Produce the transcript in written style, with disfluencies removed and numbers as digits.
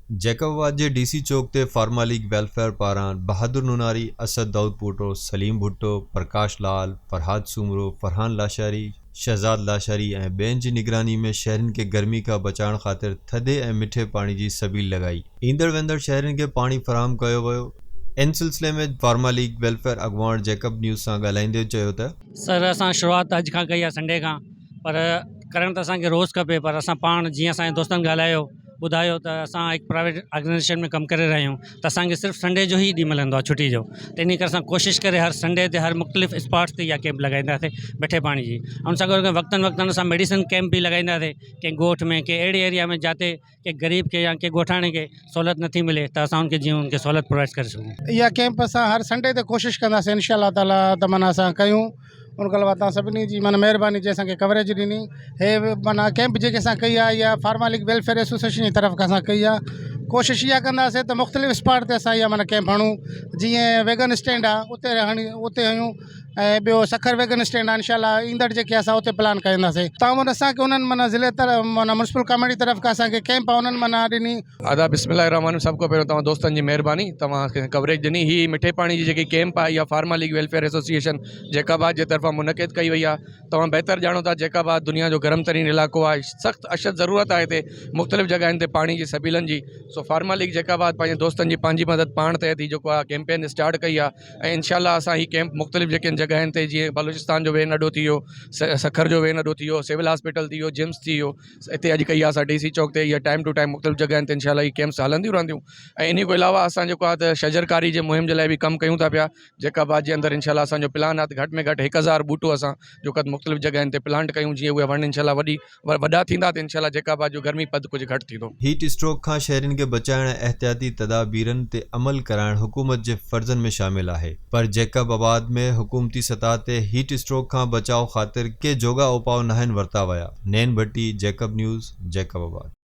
जैकबाबाद जे डीसी चौक ते pharma league welfare पारां बहादुर नुनारी, असद दाऊद पूटो, सलीम भुट्टो, प्रकाश लाल, फरहाद सूमरो, फरहान लाशारी, शहजाद लाशारी ऐं ॿियनि जी निगरानी में शहरनि खे गर्मी खां बचाइण ख़ातिर थधे ऐं मिठे पाणी जी सबील लॻाई। ईंदड़ वेंदड़ शहरनि खे पाणी फराहम कयो वियो। इन सिलसिले में फार्मा लीग वेलफेयर अॻुवाण जैकब न्यूज़ सां ॻाल्हाईंदे चयो त सर असां शुरूआत अॼु खां कई आहे संडे खां, पर करणु त असांखे रोज़ु खपे, पर असां पाण जीअं असांजे दोस्तनि ॻाल्हायो ॿुधायो त असां हिकु प्राइवेट ऑर्गेनाइजेशन में कमु करे रहिया आहियूं, त असांखे सिर्फ़ु संडे जो ई ॾींहुं मिलंदो आहे छुटी जो। त इन करे असां कोशिशि करे हर संडे ते हर मुख़्तलिफ़ स्पॉट्स ते इहा कैंप लॻाईंदासीं मिठे पाणी जी। ऐं उन सां गॾु वक़्तनि वक़्तनि असां मेडिसिन कैंप बि लॻाईंदासीं कंहिं ॻोठ में, कंहिं अहिड़े एरिया में जिते कंहिं ग़रीब खे या कंहिं ॻोठाणे खे सहूलियत नथी मिले, त असां उनखे जीअं उनखे सहूलियत प्रोवाइड करे सघूं। इहा कैंप असां हर संडे ते कोशिशि कंदासीं इंशाअल्लाह ताला त माना असां कयूं। उन खां अलावा तव्हां सभिनी जी माना महिरबानी जे असांखे कवरेज ॾिनी। हे माना कैंप जेके असां कई आहे इहा फार्मा लीग वेलफेयर एसोसिएशन जी तरफ़ खां असां कई आहे। कोशिशि इहा कंदासीं त मुख़्तलिफ़ स्पॉट ते असां इहा माना कैंप हणूं। जीअं वेगन स्टैंड आहे उते हयूं, ऐं ॿियो सखर वेगन स्टैंड आहे। इंशाअल्लाह ईंदड़ जेके असां उते प्लान कंदासीं। तव्हां असांखे उन्हनि माना ज़िले तरफ़ माना म्युनिसिपल कमेटी तरफ़ खां असांखे कैंप आहे उन्हनि माना ॾिनी। आदाब, बिस्मिल्लाहिर्रहमानिर्रहीम। सभ खां पहिरियों तव्हां दोस्तनि जी महिरबानी, तव्हां कवरेज ॾिनी। ही मिठे पाणी जी जेकी कैंप आहे इहा pharma league welfare association Jacobabad जे तरफ़ां मुनक़िद कई वई आहे। तव्हां बहितर ॼाणो था जैकाबाद दुनिया जो गरम तरीन इलाइक़ो आहे। सख़्तु अशद ज़रूरत आहे हिते मुख़्तलिफ़ जॻहियुनि ते पाणी जी सबीलनि जी। सो फार्मा लीग जैकाबाद पंहिंजे दोस्तनि जी पंहिंजी मदद पाण तहत ही जेको आहे कैंपेन स्टार्ट कई आहे। ऐं इंशाअल्लाह असां ही कैंप मुख़्तलिफ़ जेके जॻहियुनि ते जीअं बलूचिस्तान जो वेन अॾो थी वियो, सखर जो वेन अॾो थी वियो, सिविल हॉस्पिटल थी वियो, जिम्स थी वियो, हिते अॼु कई आहे असां डीसी चौक ते। इहा टाइम टू टाइम मुख़्तलिफ़ जॻहियुनि ते इंशाअल्लाह ही कैंप्स हलंदियूं रहंदियूं। ऐं इन खां अलावा असां जेको आहे त शजरकारी जे मुहिम जे लाइ बि कमु कयूं था पिया। जैकाबाद जे अंदरि इंशाअल्लाह असांजो प्लान आहे त घटि में घटि 1000 ॿूटो असां जेको आहे मुख़्तलिफ़ जॻहियुनि ते प्लांट कयूं। जीअं उहे वण इंशाअल्लाह वॾा थींदा त इंशाअल्लाह जैकाबाद जो गर्मी पद कुझु घटि थींदो। हीट स्ट्रोक खां शहरनि खे बचाइण ऐं एहतियाती तदाबीरनि ते अमल कराइण हुकूमत जे फ़र्ज़नि में शामिल आहे, पर जैकबाबाद में हुकूमती सतह ते हीट स्ट्रोक खां बचाव ख़ातिर के जोगा उपाउ नाहिनि वरिता विया। नैन भट्टी, जैकब न्यूज़, जैकबाबाद।